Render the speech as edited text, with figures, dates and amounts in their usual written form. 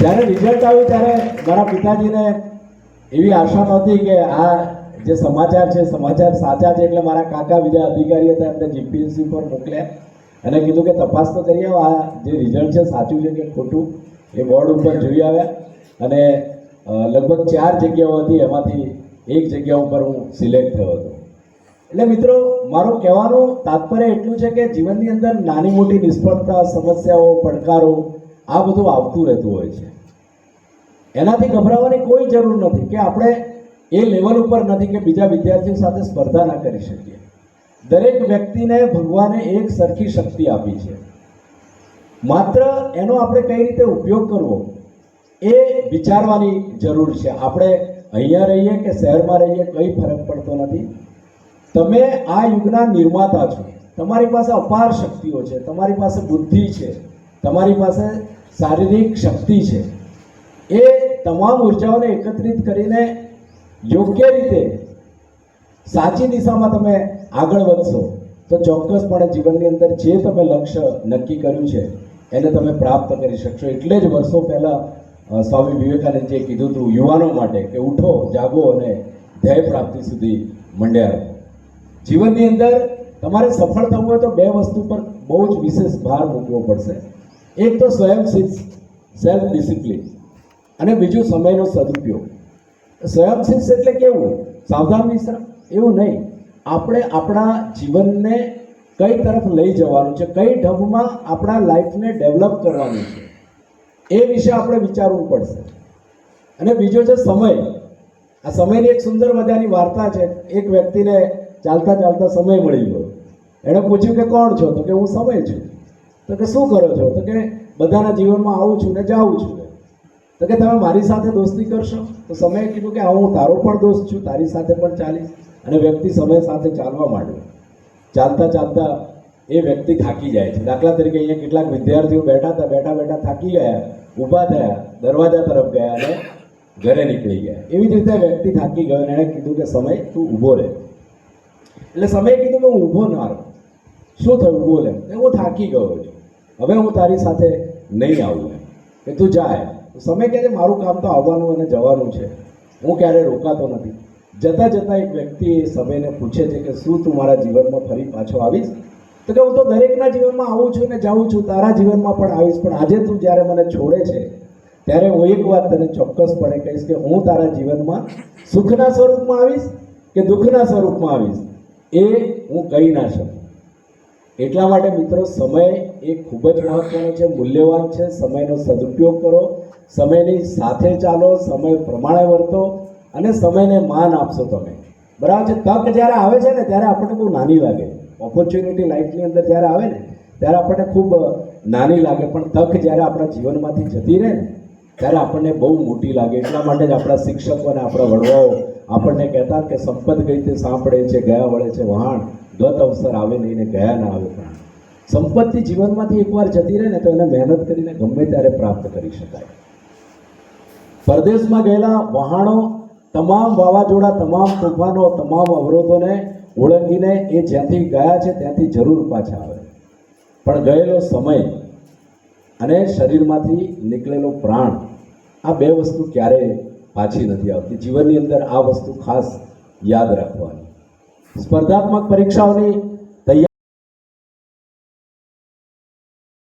જ્યારે રિઝલ્ટ આવ્યું ત્યારે મારા પિતાજીને એવી આશા નહોતી કે આ જે સમાચાર છે સમાચાર સાચા છે, એટલે મારા કાકા બીજા અધિકારી હતા એમને જીપીએસસી પર મોકલ્યા અને કીધું કે તપાસ તો કરી આવો, આ જે રિઝલ્ટ છે સાચું છે કે ખોટું. એ બોર્ડ ઉપર જોઈ આવ્યા અને લગભગ 4 જગ્યાઓ હતી, એમાંથી એક જગ્યા ઉપર હું સિલેક્ટ થયો હતો. એટલે મિત્રો, મારું કહેવાનું તાત્પર્ય એટલું છે કે જીવનની અંદર નાની મોટી નિષ્ફળતા, સમસ્યાઓ, પડકારો આ બધું આવતું રહેતું હોય છે. એનાથી ગભરાવાની કોઈ જરૂર નથી કે આપણે એ લેવલ ઉપર નથી કે બીજા વિદ્યાર્થીઓ સાથે સ્પર્ધા ના કરી શકીએ. દરેક વ્યક્તિને ભગવાને એક સરખી શક્તિ આપી છે, માત્ર એનો આપણે કઈ રીતે ઉપયોગ કરવો એ વિચારવાની જરૂર છે. આપણે અહીંયા રહીએ કે શહેરમાં રહીએ કંઈ ફરક પડતો નથી. તમે આ યુગના નિર્માતા છો. તમારી પાસે અપાર શક્તિઓ છે, તમારી પાસે બુદ્ધિ છે, તમારી પાસે શારીરિક શક્તિ છે. એ તમામ ઉર્જાઓને એકત્રિત કરીને યોગ્ય રીતે સાચી દિશામાં તમે આગળ વધશો તો ચોક્કસપણે જીવનની અંદર જે તમે લક્ષ્ય નક્કી કર્યું છે એને તમે પ્રાપ્ત કરી શકશો. એટલે જ વર્ષો પહેલાં સ્વામી વિવેકાનંદજીએ કીધું હતું યુવાનો માટે કે ઉઠો, જાગો અને ધ્યેય પ્રાપ્તિ સુધી મંડ્યા રહો. જીવનની અંદર તમારે સફળ થવું હોય તો 2 વસ્તુ પર બહુ જ વિશેષ ભાર મૂકવો પડશે. એક તો સ્વયંશિસ્ત, સેલ્ફ ડિસિપ્લિન, અને બીજું સમયનો સદુપયોગ. સ્વયંશિસ્ત એટલે કેવું? સાવધાન મિશ્ર એવું નહીં. આપણે આપણા જીવનને કઈ તરફ લઈ જવાનું છે, કઈ ઢબમાં આપણા લાઈફને ડેવલપ કરવાનું છે એ વિશે આપણે વિચારવું પડશે. અને બીજો છે સમય. આ સમયની એક સુંદર મજાની વાર્તા છે. એક વ્યક્તિને ચાલતા ચાલતા સમય મળી ગયો. એણે પૂછ્યું કે કોણ છો? તો કે હું સમય છું. તો કે શું કરો છો? તો કે બધાના જીવનમાં આવું છું ને જાઉં છું. તો કે તમે મારી સાથે દોસ્તી કરશો? તો સમયે કીધું કે હું તારો પણ દોસ્ત છું, તારી સાથે પણ ચાલીશ. અને વ્યક્તિ સમય સાથે ચાલવા માંડ્યો. ચાલતા ચાલતા એ વ્યક્તિ થાકી જાય છે. દાખલા તરીકે અહીંયા કેટલાક વિદ્યાર્થીઓ બેઠા હતા, બેઠા બેઠા થાકી ગયા, ઊભા થયા, દરવાજા તરફ ગયા અને ઘરે નીકળી ગયા. એવી જ રીતે વ્યક્તિ થાકી ગયો અને એણે કીધું કે સમય તું ઊભો રહે. એટલે સમયે કીધું કે હું ઊભો ના રહું. શું થયું? ઊભો રહે. હું થાકી ગયો છું, હવે હું તારી સાથે નહીં આવું. કે તું જાય. સમય કહે છે મારું કામ તો આવવાનું અને જવાનું છે, હું ક્યારે રોકાતો નથી. જતાં જતાં એક વ્યક્તિ એ સમયને પૂછે છે કે શું તું મારા જીવનમાં ફરી પાછો આવીશ? તો કે હું તો દરેકના જીવનમાં આવું છું ને જાઉં છું, તારા જીવનમાં પણ આવીશ, પણ આજે તું જ્યારે મને છોડે છે ત્યારે હું એક વાત તને ચોક્કસપણે કહીશ કે હું તારા જીવનમાં સુખના સ્વરૂપમાં આવીશ કે દુઃખના સ્વરૂપમાં આવીશ એ હું કહી ના શકું. એટલા માટે મિત્રો, સમય એ ખૂબ જ મહત્વનો છે, મૂલ્યવાન છે. સમયનો સદુપયોગ કરો, સમયની સાથે ચાલો, સમય પ્રમાણે વર્તો અને સમયને માન આપશો તમે. બરાબર છે? તક જ્યારે આવે છે ને ત્યારે આપણને બહુ નાની લાગે. ઓપોર્ચ્યુનિટી લાઈફની અંદર જ્યારે આવે ને ત્યારે આપણને ખૂબ નાની લાગે, પણ તક જ્યારે આપણા જીવનમાંથી જતી રહે ને ત્યારે આપણને બહુ મોટી લાગે. એટલા માટે જ આપણા શિક્ષકો અને આપણા વડવાઓ આપણને કહેતા કે સંપત ગઈ તે સાંભળે છે, ગયા વળે છે વહાણ, ગત અવસર આવે નહીં ને ગયા ના આવે પ્રાણ. સંપત્તિ જીવનમાંથી એકવાર જતી રહે ને તો એને મહેનત કરીને ગમે ત્યારે પ્રાપ્ત કરી શકાય. પરદેશમાં ગયેલા વહાણો તમામ વાવાઝોડા, તમામ તોફાનો, તમામ અવરોધોને ઓળંગીને એ જ્યાંથી ગયા છે ત્યાંથી જરૂર પાછા આવે. પણ ગયેલો સમય અને શરીરમાંથી નીકળેલો પ્રાણ, આ 2 વસ્તુ ક્યારેય પાછી નથી આવતી. જીવનની અંદર આ વસ્તુ ખાસ યાદ રાખવાની. સ્પર્ધાત્મક પરીક્ષાઓની